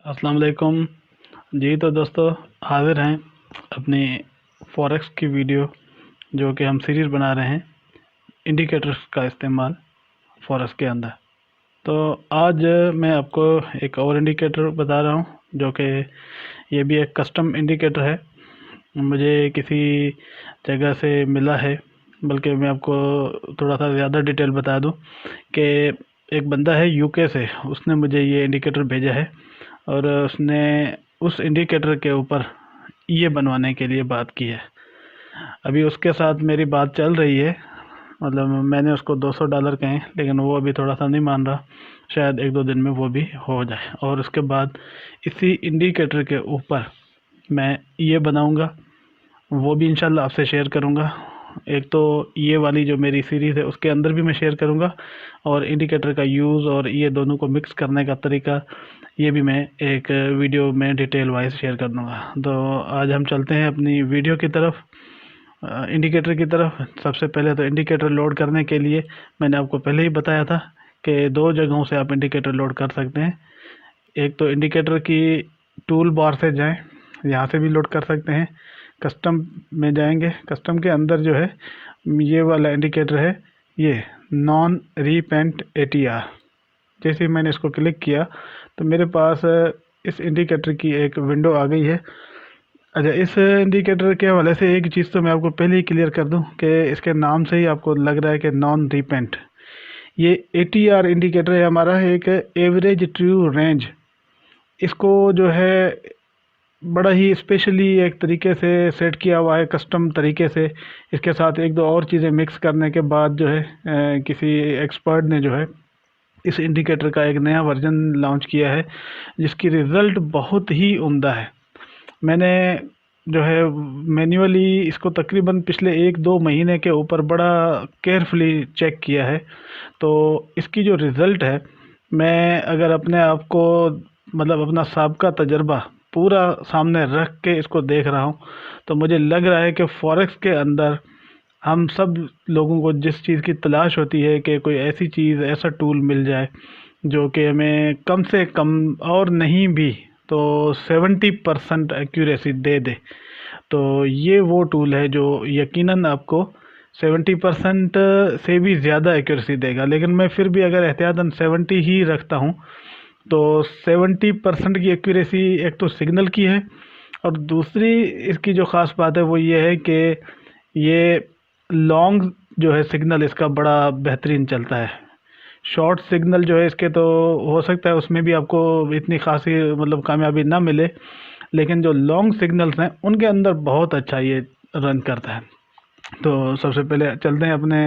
अस्सलाम वालेकुम जी। तो दोस्तों, हाज़िर हैं अपनी फॉरेक्स की वीडियो, जो कि हम सीरीज़ बना रहे हैं इंडिकेटर्स का इस्तेमाल फॉरेक्स के अंदर। तो आज मैं आपको एक और इंडिकेटर बता रहा हूं, जो कि ये भी एक कस्टम इंडिकेटर है, मुझे किसी जगह से मिला है। बल्कि मैं आपको थोड़ा सा ज़्यादा डिटेल बता दूं कि एक बंदा है यूके से, उसने मुझे ये इंडिकेटर भेजा है और उसने उस इंडिकेटर के ऊपर ये बनवाने के लिए बात की है। अभी उसके साथ मेरी बात चल रही है, मतलब मैंने उसको $200 कहे, लेकिन वो अभी थोड़ा सा नहीं मान रहा। शायद एक दो दिन में वो भी हो जाए, और उसके बाद इसी इंडिकेटर के ऊपर मैं ये बनाऊंगा, वो भी इंशाल्लाह आपसे शेयर करूंगा। एक तो ये वाली जो मेरी सीरीज़ है उसके अंदर भी मैं शेयर करूंगा, और इंडिकेटर का यूज़ और ये दोनों को मिक्स करने का तरीका, ये भी मैं एक वीडियो में डिटेल वाइज शेयर कर दूंगा। तो आज हम चलते हैं अपनी वीडियो की तरफ, इंडिकेटर की तरफ। सबसे पहले तो इंडिकेटर लोड करने के लिए मैंने आपको पहले ही बताया था कि दो जगहों से आप इंडिकेटर लोड कर सकते हैं। एक तो इंडिकेटर की टूल बार से जाएं, यहाँ से भी लोड कर सकते हैं। कस्टम में जाएंगे, कस्टम के अंदर जो है ये वाला इंडिकेटर है, ये नॉन रीपेंट ATR। जैसे ही मैंने इसको क्लिक किया तो मेरे पास इस इंडिकेटर की एक विंडो आ गई है। अच्छा, इस इंडिकेटर के हवाले से एक चीज़ तो मैं आपको पहले ही क्लियर कर दूं कि इसके नाम से ही आपको लग रहा है कि नॉन रिपेंट। ये ATR इंडिकेटर है हमारा, एक एवरेज ट्रू रेंज। इसको जो है बड़ा ही स्पेशली एक तरीके से सेट किया हुआ है, कस्टम तरीके से। इसके साथ एक दो और चीज़ें मिक्स करने के बाद जो है किसी एक्सपर्ट ने जो है इस इंडिकेटर का एक नया वर्जन लॉन्च किया है, जिसकी रिज़ल्ट बहुत ही उम्दा है। मैंने जो है मैन्युअली इसको तकरीबन पिछले एक दो महीने के ऊपर बड़ा केयरफुली चेक किया है। तो इसकी जो रिज़ल्ट है, मैं अगर अपने आप को, मतलब अपना साबका तजर्बा पूरा सामने रख के इसको देख रहा हूँ, तो मुझे लग रहा है कि फॉरेक्स के अंदर हम सब लोगों को जिस चीज़ की तलाश होती है कि कोई ऐसी चीज़, ऐसा टूल मिल जाए जो कि हमें कम से कम और नहीं भी तो 70% एक्यूरेसी दे दे, तो ये वो टूल है जो यकीनन आपको 70% से भी ज़्यादा एक्यूरेसी देगा। लेकिन मैं फिर भी अगर एहतियातन 70 ही रखता हूँ, तो 70% की एक्यूरेसी एक तो सिग्नल की है, और दूसरी इसकी जो ख़ास बात है वो ये है कि ये लॉन्ग जो है सिग्नल इसका बड़ा बेहतरीन चलता है। शॉर्ट सिग्नल जो है इसके तो हो सकता है उसमें भी आपको इतनी खासी मतलब कामयाबी ना मिले, लेकिन जो लॉन्ग सिग्नल्स हैं उनके अंदर बहुत अच्छा ये रन करता है। तो सबसे पहले चलते हैं अपने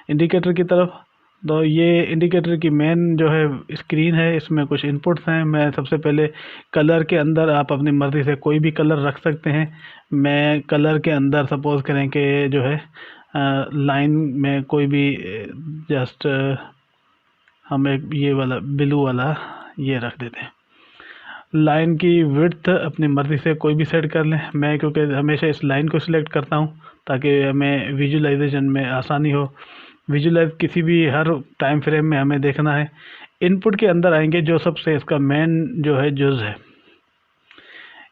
इंडिकेटर की तरफ। तो ये इंडिकेटर की मेन जो है स्क्रीन है, इसमें कुछ इनपुट्स हैं। मैं सबसे पहले कलर के अंदर आप अपनी मर्ज़ी से कोई भी कलर रख सकते हैं। मैं कलर के अंदर सपोज़ करें कि जो है लाइन में कोई भी जस्ट हम एक ये वाला ब्लू वाला ये रख देते हैं। लाइन की विड्थ अपनी मर्ज़ी से कोई भी सेट कर लें। मैं क्योंकि हमेशा इस लाइन को सिलेक्ट करता हूँ ताकि हमें विजुलाइजेशन में आसानी हो। विजुलाइज किसी भी हर टाइम फ्रेम में हमें देखना है। इनपुट के अंदर आएंगे, जो सबसे इसका मेन जो है जुज़ है,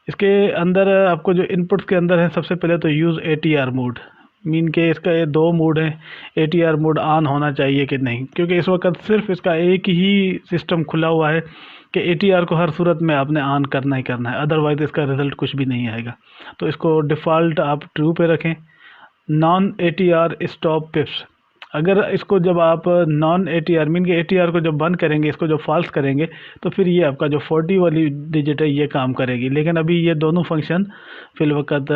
इसके अंदर आपको जो इनपुट्स के अंदर है, सबसे पहले तो यूज़ ATR मोड। मीन के इसका ये दो मोड है, ATR मोड ऑन होना चाहिए कि नहीं, क्योंकि इस वक्त सिर्फ इसका एक ही सिस्टम खुला हुआ है कि ATR को हर सूरत में आपने ऑन करना ही करना है, अदरवाइज़ इसका रिज़ल्ट कुछ भी नहीं आएगा। तो इसको डिफ़ॉल्ट आप ट्रू पे रखें। नॉन ATR स्टॉप पिप्स, अगर इसको जब आप नॉन ATR मीन के ATR को जब बंद करेंगे, इसको जब फॉल्स करेंगे, तो फिर ये आपका जो 40 वाली डिजिट है ये काम करेगी। लेकिन अभी ये दोनों फंक्शन फिलवक़्त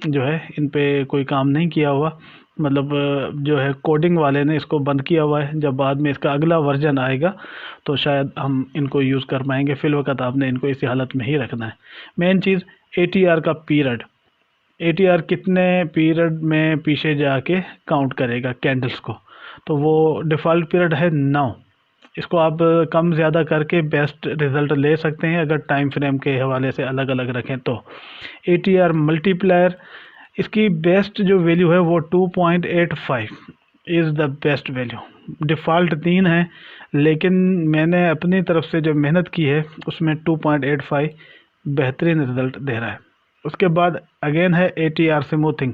जो है इन पे कोई काम नहीं किया हुआ, मतलब जो है कोडिंग वाले ने इसको बंद किया हुआ है। जब बाद में इसका अगला वर्जन आएगा तो शायद हम इनको यूज़ कर पाएंगे। फिलवक़्त आपने इनको इसी हालत में ही रखना है। मेन चीज़ ATR का पीरियड, ATR कितने पीरियड में पीछे जाके काउंट करेगा कैंडल्स को, तो वो डिफ़ॉल्ट पीरियड है 9। इसको आप कम ज़्यादा करके बेस्ट रिज़ल्ट ले सकते हैं अगर टाइम फ्रेम के हवाले से अलग अलग रखें तो। ATR मल्टीप्लायर, इसकी बेस्ट जो वैल्यू है वो 2.85। Is the best value. Default 3 है, लेकिन मैंने अपनी तरफ से जो मेहनत की है उसमें 2.85 बेहतरीन रिज़ल्ट दे रहा है। उसके बाद अगेन है ATR स्मूथिंग।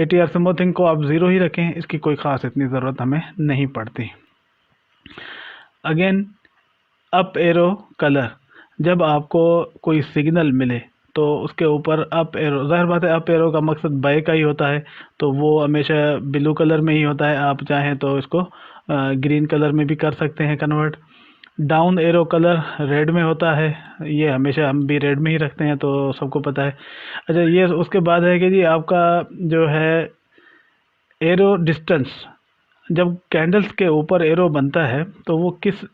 ATR स्मूथिंग को आप 0 ही रखें, इसकी कोई ख़ास इतनी ज़रूरत हमें नहीं पड़ती। अगेन अप एरो कलर, जब आपको कोई सिग्नल मिले तो उसके ऊपर अप एरो, ज़ाहिर बात है अप एरो का मकसद बाय का ही होता है, तो वो हमेशा ब्लू कलर में ही होता है। आप चाहें तो इसको ग्रीन कलर में भी कर सकते हैं convert. Down arrow colour red में होता है, ये हमेशा हम भी रेड में ही रखते हैं, तो सबको पता है। अच्छा, ये उसके बाद है कि जी आपका जो है एरो डिस्टेंस, जब कैंडल्स के ऊपर एरो बनता है तो वो किस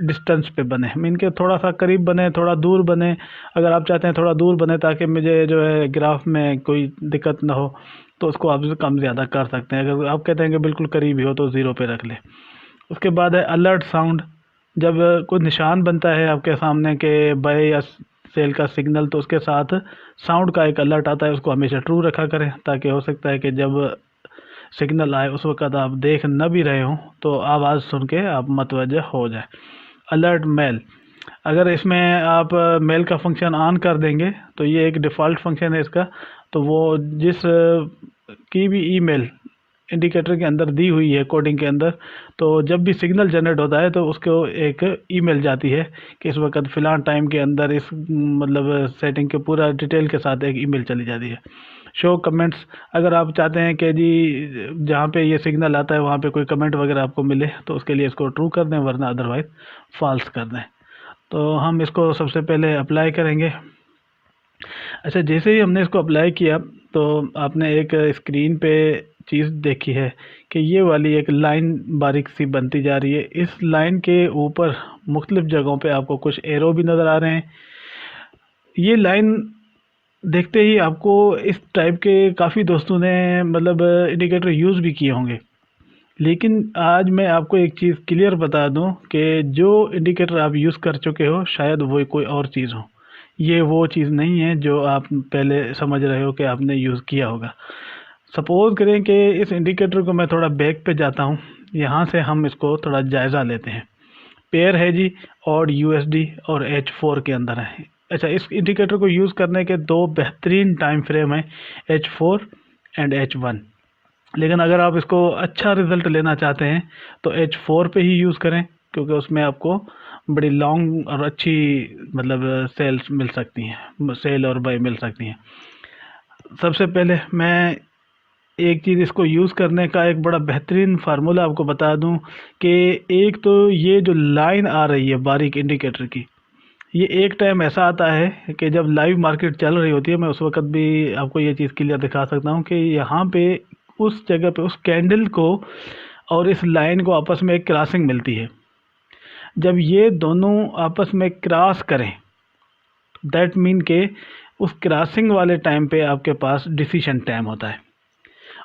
डिस्टेंस पे बने, मीन के थोड़ा सा करीब बने, थोड़ा दूर बने। अगर आप चाहते हैं थोड़ा दूर बने ताकि मुझे जो है ग्राफ में कोई दिक्कत ना हो, तो उसको आप कम ज़्यादा कर सकते हैं। अगर आप कहते हैं कि बिल्कुल करीब ही हो तो 0 पे रख ले। उसके बाद है अलर्ट साउंड, जब कोई निशान बनता है आपके सामने के बाय या सेल का सिग्नल, तो उसके साथ साउंड का एक अलर्ट आता है, उसको हमेशा ट्रू रखा करें, ताकि हो सकता है कि जब सिग्नल आए उस वक्त आप देख न भी रहे हों तो आवाज़ सुन के आप मतवजह हो जाए। अलर्ट मेल, अगर इसमें आप मेल का फंक्शन ऑन कर देंगे तो ये एक डिफ़ॉल्ट फंक्शन है इसका, तो वो जिस की भी ईमेल इंडिकेटर के अंदर दी हुई है कोडिंग के अंदर, तो जब भी सिग्नल जनरेट होता है तो उसको एक ईमेल जाती है कि इस वक्त फ़िलहाल टाइम के अंदर इस मतलब सेटिंग के पूरा डिटेल के साथ एक ईमेल चली जाती है। शो कमेंट्स, अगर आप चाहते हैं कि जी जहाँ पे ये सिग्नल आता है वहाँ पे कोई कमेंट वगैरह आपको मिले तो उसके लिए इसको ट्रू कर दें, वरना अदरवाइज फॉल्स कर दें। तो हम इसको सबसे पहले अप्लाई करेंगे। अच्छा, जैसे ही हमने इसको अप्लाई किया तो आपने एक स्क्रीन पे चीज़ देखी है कि ये वाली एक लाइन बारीक सी बनती जा रही है। इस लाइन के ऊपर मुख्तलिफ़ जगहों पे आपको कुछ एरो भी नज़र आ रहे हैं। ये लाइन देखते ही आपको इस टाइप के काफ़ी दोस्तों ने मतलब इंडिकेटर यूज़ भी किए होंगे, लेकिन आज मैं आपको एक चीज़ क्लियर बता दूं कि जो इंडिकेटर आप यूज़ कर चुके हो शायद वो कोई और चीज़ हो। ये वो चीज़ नहीं है जो आप पहले समझ रहे हो कि आपने यूज़ किया होगा। सपोज़ करें कि इस इंडिकेटर को मैं थोड़ा बैक पे जाता हूँ, यहाँ से हम इसको थोड़ा जायज़ा लेते हैं। पेयर है जी और USD और H4 के अंदर है। अच्छा, इस इंडिकेटर को यूज़ करने के 2 बेहतरीन टाइम फ्रेम हैं, H4 एंड H1। लेकिन अगर आप इसको अच्छा रिज़ल्ट लेना चाहते हैं तो H4 पे ही यूज़ करें, क्योंकि उसमें आपको बड़ी लॉन्ग और अच्छी मतलब सेल्स मिल सकती हैं, सेल और बाय मिल सकती हैं। सबसे पहले मैं एक चीज़ इसको यूज़ करने का एक बड़ा बेहतरीन फार्मूला आपको बता दूं कि एक तो ये जो लाइन आ रही है बारीक इंडिकेटर की, ये एक टाइम ऐसा आता है कि जब लाइव मार्केट चल रही होती है, मैं उस वक्त भी आपको ये चीज़ क्लियर दिखा सकता हूँ कि यहाँ पे उस जगह पे उस कैंडल को और इस लाइन को आपस में एक क्रॉसिंग मिलती है। जब ये दोनों आपस में क्रॉस करें, दैट मीन के उस क्रॉसिंग वाले टाइम पे आपके पास डिसीजन टाइम होता है,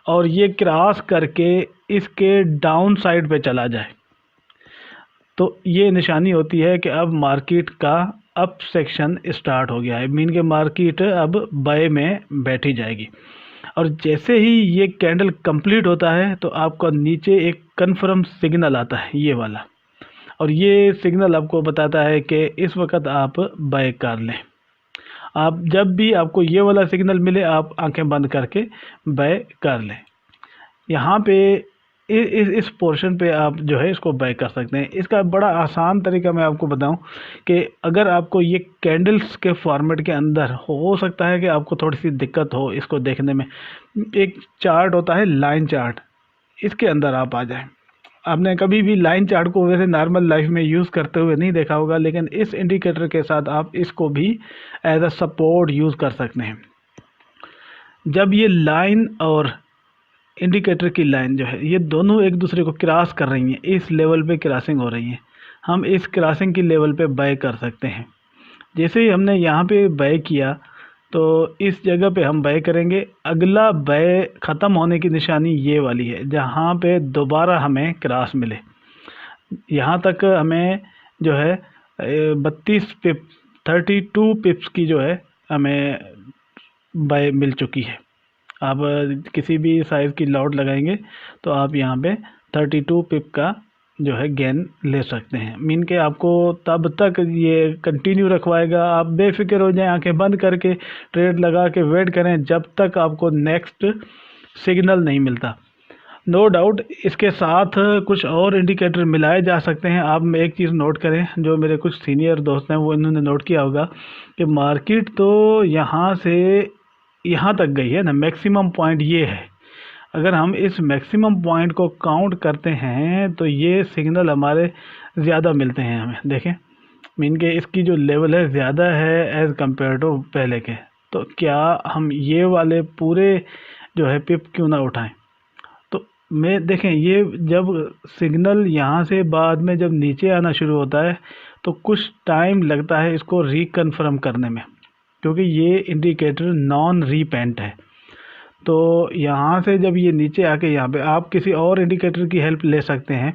और ये क्रॉस करके इसके डाउन साइड पे चला जाए तो ये निशानी होती है कि अब मार्केट का अप सेक्शन स्टार्ट हो गया है, मीन के मार्केट अब बाय में बैठी जाएगी। और जैसे ही ये कैंडल कंप्लीट होता है तो आपका नीचे एक कन्फर्म सिग्नल आता है, ये वाला, और ये सिग्नल आपको बताता है कि इस वक्त आप बाय कर लें। आप जब भी आपको ये वाला सिग्नल मिले आप आंखें बंद करके बाय कर लें। यहाँ पे इस पोर्शन पे आप जो है इसको बाय कर सकते हैं। इसका बड़ा आसान तरीका मैं आपको बताऊं कि अगर आपको ये कैंडल्स के फॉर्मेट के अंदर हो सकता है कि आपको थोड़ी सी दिक्कत हो इसको देखने में, एक चार्ट होता है लाइन चार्ट, इसके अंदर आप आ जाएं। आपने कभी भी लाइन चार्ट को वैसे नॉर्मल लाइफ में यूज़ करते हुए नहीं देखा होगा, लेकिन इस इंडिकेटर के साथ आप इसको भी एज अ सपोर्ट यूज़ कर सकते हैं। जब ये लाइन और इंडिकेटर की लाइन जो है ये दोनों एक दूसरे को क्रॉस कर रही हैं, इस लेवल पे क्रॉसिंग हो रही है, हम इस क्रॉसिंग की लेवल पे बाय कर सकते हैं। जैसे ही हमने यहाँ पे बाय किया तो इस जगह पे हम बाय करेंगे। अगला बाय ख़त्म होने की निशानी ये वाली है, जहाँ पे दोबारा हमें क्रॉस मिले। यहाँ तक हमें जो है 32 पिप 32 पिप्स की जो है हमें बाय मिल चुकी है। आप किसी भी साइज़ की लॉट लगाएंगे तो आप यहाँ पे 32 पिप का जो है गेन ले सकते हैं। मीन के आपको तब तक ये कंटिन्यू रखवाएगा, आप बेफिक्र हो जाएं, आंखें बंद करके ट्रेड लगा के वेट करें जब तक आपको नेक्स्ट सिग्नल नहीं मिलता। नो डाउट इसके साथ कुछ और इंडिकेटर मिलाए जा सकते हैं। आप एक चीज़ नोट करें, जो मेरे कुछ सीनियर दोस्त हैं वो इन्होंने नोट किया होगा कि मार्केट तो यहाँ से यहाँ तक गई है ना, मैक्सिमम पॉइंट ये है। अगर हम इस मैक्सिमम पॉइंट को काउंट करते हैं तो ये सिग्नल हमारे ज़्यादा मिलते हैं हमें। देखें मीन के इसकी जो लेवल है ज़्यादा है एज़ कम्पेयर टू पहले के, तो क्या हम ये वाले पूरे जो है पिप क्यों ना उठाएं। तो मैं देखें ये जब सिग्नल यहाँ से बाद में जब नीचे आना शुरू होता है तो कुछ टाइम लगता है इसको रिकन्फर्म करने में, क्योंकि ये इंडिकेटर नॉन रीपेंट है। तो यहाँ से जब ये नीचे आके यहाँ पे आप किसी और इंडिकेटर की हेल्प ले सकते हैं,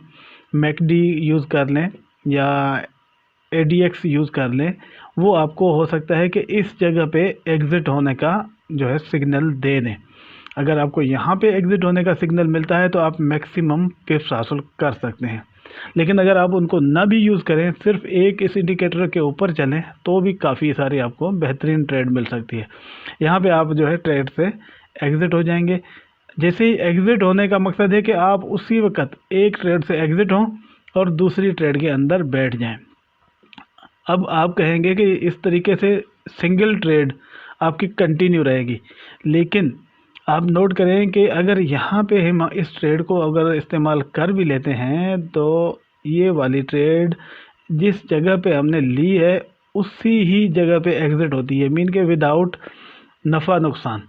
मैकडी यूज़ कर लें या ADX यूज़ कर लें। वो आपको हो सकता है कि इस जगह पे एग्ज़िट होने का जो है सिग्नल दे दें। अगर आपको यहाँ पे एग्ज़िट होने का सिग्नल मिलता है तो आप मैक्सिमम पिप्स हासिल कर सकते हैं। लेकिन अगर आप उनको ना भी यूज़ करें, सिर्फ एक इस इंडिकेटर के ऊपर चलें तो भी काफ़ी सारी आपको बेहतरीन ट्रेड मिल सकती है। यहाँ पे आप जो है ट्रेड से एग्ज़िट हो जाएंगे। जैसे ही एग्ज़िट होने का मकसद है कि आप उसी वक्त एक ट्रेड से एग्ज़िट हों और दूसरी ट्रेड के अंदर बैठ जाएं। अब आप कहेंगे कि इस तरीके से सिंगल ट्रेड आपकी कंटिन्यू रहेगी, लेकिन आप नोट करें कि अगर यहाँ पे हम इस ट्रेड को अगर इस्तेमाल कर भी लेते हैं तो ये वाली ट्रेड जिस जगह पे हमने ली है उसी ही जगह पे एग्ज़िट होती है। मीन के विदाउट नफ़ा नुकसान,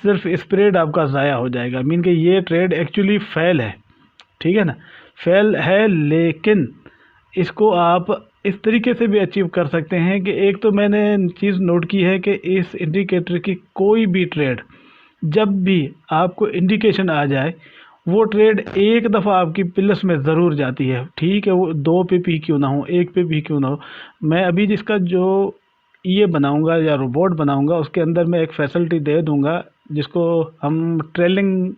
सिर्फ स्प्रेड आपका ज़ाया हो जाएगा। मीन के ये ट्रेड एक्चुअली फेल है, ठीक है ना, फेल है, लेकिन इसको आप इस तरीके से भी अचीव कर सकते हैं कि एक तो मैंने चीज़ नोट की है कि इस इंडिकेटर की कोई भी ट्रेड जब भी आपको इंडिकेशन आ जाए वो ट्रेड एक दफ़ा आपकी प्लस में ज़रूर जाती है। ठीक है, वो 2 पे भी क्यों ना हो, 1 पे भी क्यों ना हो। मैं अभी जिसका जो ये बनाऊंगा या रोबोट बनाऊंगा उसके अंदर मैं एक फैसिलिटी दे दूंगा जिसको हम ट्रेलिंग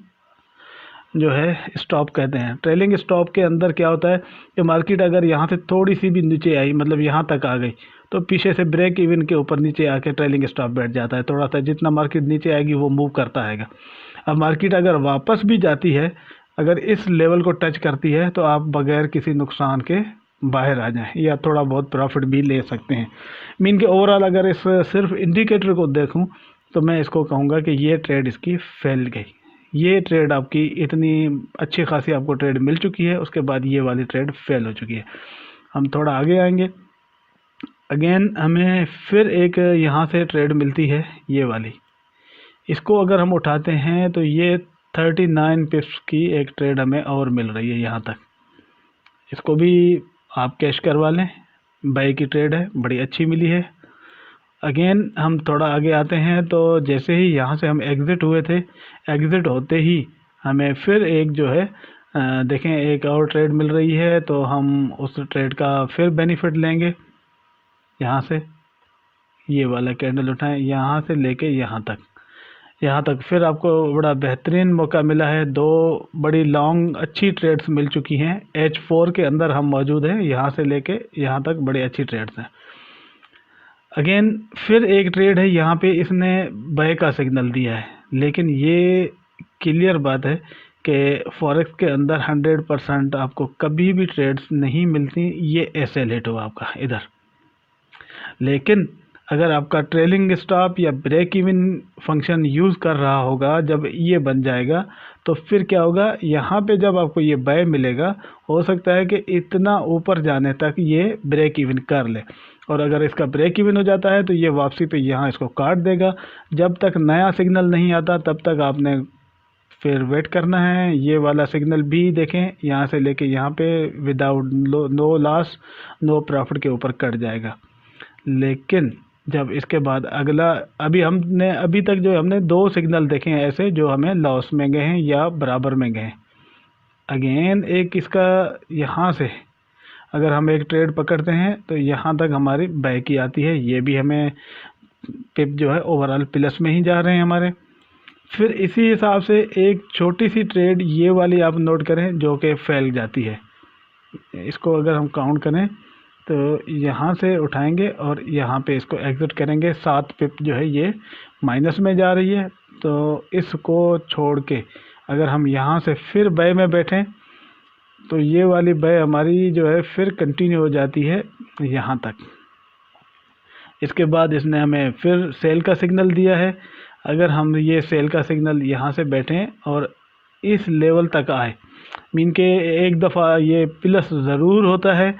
जो है स्टॉप कहते हैं। ट्रेलिंग स्टॉप के अंदर क्या होता है कि मार्केट अगर यहाँ से थोड़ी सी भी नीचे आई, मतलब यहाँ तक आ गई, तो पीछे से ब्रेक इवन के ऊपर नीचे आके ट्रेलिंग स्टॉप बैठ जाता है। थोड़ा सा जितना मार्केट नीचे आएगी वो मूव करता आएगा। अब मार्केट अगर वापस भी जाती है, अगर इस लेवल को टच करती है तो आप बगैर किसी नुकसान के बाहर आ जाएं या थोड़ा बहुत प्रॉफिट भी ले सकते हैं। मीन के ओवरऑल अगर इस सिर्फ इंडिकेटर को देखूं तो मैं इसको कहूँगा कि ये ट्रेड इसकी फेल गई। ये ट्रेड आपकी इतनी अच्छी खासी आपको ट्रेड मिल चुकी है, उसके बाद ये वाली ट्रेड फेल हो चुकी है। हम थोड़ा आगे आएंगे, अगेन हमें फिर एक यहाँ से ट्रेड मिलती है ये वाली। इसको अगर हम उठाते हैं तो ये 39 पिप्स की एक ट्रेड हमें और मिल रही है यहाँ तक। इसको भी आप कैश करवा लें, बाई की ट्रेड है, बड़ी अच्छी मिली है। अगेन हम थोड़ा आगे आते हैं तो जैसे ही यहाँ से हम एग्ज़िट हुए थे, एग्ज़िट होते ही हमें फिर एक जो है देखें एक और ट्रेड मिल रही है, तो हम उस ट्रेड का फिर बेनिफिट लेंगे। यहाँ से ये वाला कैंडल उठाएं, यहाँ से लेके यहाँ तक फिर आपको बड़ा बेहतरीन मौका मिला है। 2 बड़ी लॉन्ग अच्छी ट्रेड्स मिल चुकी हैं। H4 के अंदर हम मौजूद हैं, यहाँ से लेके यहाँ तक बड़ी अच्छी ट्रेड्स हैं। अगेन फिर एक ट्रेड है, यहाँ पे इसने बाय का सिग्नल दिया है, लेकिन ये क्लियर बात है कि फॉरेक्स के अंदर 100% आपको कभी भी ट्रेड्स नहीं मिलती। ये ऐसे लेट हुआ आपका इधर, लेकिन अगर आपका ट्रेलिंग स्टॉप या ब्रेक इवन फंक्शन यूज़ कर रहा होगा, जब ये बन जाएगा तो फिर क्या होगा, यहाँ पे जब आपको ये बाय मिलेगा हो सकता है कि इतना ऊपर जाने तक ये ब्रेक इवन कर ले, और अगर इसका ब्रेक इवन हो जाता है तो ये वापसी पे यहाँ इसको काट देगा। जब तक नया सिग्नल नहीं आता तब तक आपने फिर वेट करना है। ये वाला सिग्नल भी देखें, यहाँ से लेके यहाँ पे without no loss no profit के ऊपर कट जाएगा। लेकिन जब इसके बाद अगला, अभी तक जो हमने 2 सिग्नल देखे हैं ऐसे जो हमें लॉस में गए हैं या बराबर में गए हैं। अगेन एक इसका यहाँ से अगर हम एक ट्रेड पकड़ते हैं तो यहाँ तक हमारी बाय की आती है, ये भी हमें पिप जो है ओवरऑल प्लस में ही जा रहे हैं हमारे। फिर इसी हिसाब से एक छोटी सी ट्रेड ये वाली आप नोट करें जो कि फैल जाती है। इसको अगर हम काउंट करें तो यहाँ से उठाएंगे और यहाँ पे इसको एग्ज़िट करेंगे। 7 पिप जो है ये माइनस में जा रही है, तो इसको छोड़ के अगर हम यहाँ से फिर बाय में बैठें तो ये वाली बाय हमारी जो है फिर कंटिन्यू हो जाती है यहाँ तक। इसके बाद इसने हमें फिर सेल का सिग्नल दिया है। अगर हम ये सेल का सिग्नल यहाँ से बैठें और इस लेवल तक आए, मीन के एक दफ़ा ये प्लस ज़रूर होता है,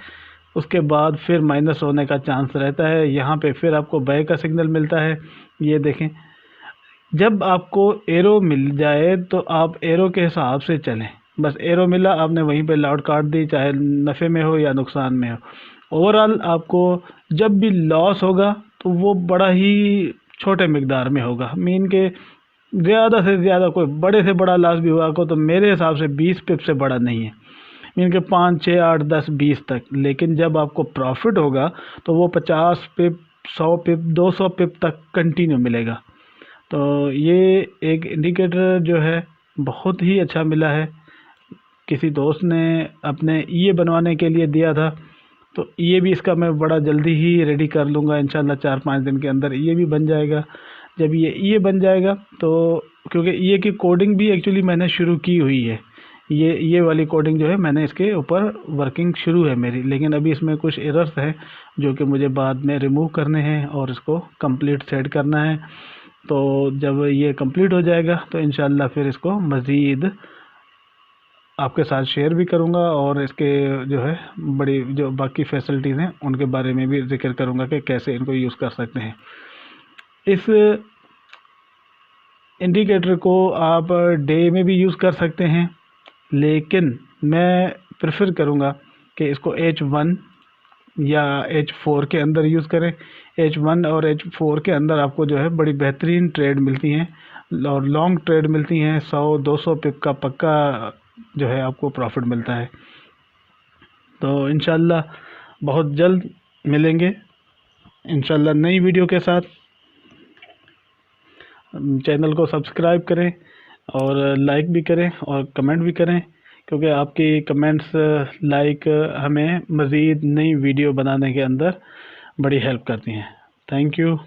उसके बाद फिर माइनस होने का चांस रहता है। यहाँ पे फिर आपको बाय का सिग्नल मिलता है। ये देखें, जब आपको एरो मिल जाए तो आप एरो के हिसाब से चलें। बस एरो मिला, आपने वहीं पे लॉट काट दी, चाहे नफ़े में हो या नुकसान में हो। ओवरऑल आपको जब भी लॉस होगा तो वो बड़ा ही छोटे मिकदार में होगा, मीन के ज़्यादा से ज़्यादा कोई बड़े से बड़ा लॉस भी हुआ को तो मेरे हिसाब से 20 पिप से बड़ा नहीं है, मीन के 5, 6, 8, 10, 20 तक। लेकिन जब आपको प्रॉफिट होगा तो वो 50 पिप, 100 पिप, 200 पिप तक कंटिन्यू मिलेगा। तो ये एक इंडिकेटर जो है बहुत ही अच्छा मिला है। किसी दोस्त ने अपने ईए बनवाने के लिए दिया था, तो ये भी इसका मैं बड़ा जल्दी ही रेडी कर लूँगा इंशाल्लाह। 4-5 दिन के अंदर ये भी बन जाएगा। जब ये बन जाएगा तो क्योंकि ये की कोडिंग भी एक्चुअली मैंने शुरू की हुई है, ये वाली कोडिंग जो है मैंने इसके ऊपर वर्किंग शुरू है मेरी, लेकिन अभी इसमें कुछ एरर्स हैं जो कि मुझे बाद में रिमूव करने हैं और इसको कंप्लीट सेट करना है। तो जब ये कंप्लीट हो जाएगा तो इंशाल्लाह फिर इसको मज़ीद आपके साथ शेयर भी करूंगा और इसके जो है बड़ी जो बाकी फैसिलिटीज़ हैं उनके बारे में भी जिक्र करूंगा कि कैसे इनको यूज़ कर सकते हैं। इस इंडिकेटर को आप डे में भी यूज़ कर सकते हैं, लेकिन मैं प्रेफर करूंगा कि इसको H1 या H4 के अंदर यूज़ करें। H1 और H4 के अंदर आपको जो है बड़ी बेहतरीन ट्रेड मिलती हैं और लॉन्ग ट्रेड मिलती हैं। 100-200 पिप का पक्का जो है आपको प्रॉफिट मिलता है। तो इंशाल्लाह बहुत जल्द मिलेंगे इंशाल्लाह नई वीडियो के साथ। चैनल को सब्सक्राइब करें और लाइक भी करें और कमेंट भी करें, क्योंकि आपकी कमेंट्स, लाइक हमें मज़ीद नई वीडियो बनाने के अंदर बड़ी हेल्प करती हैं। Thank you.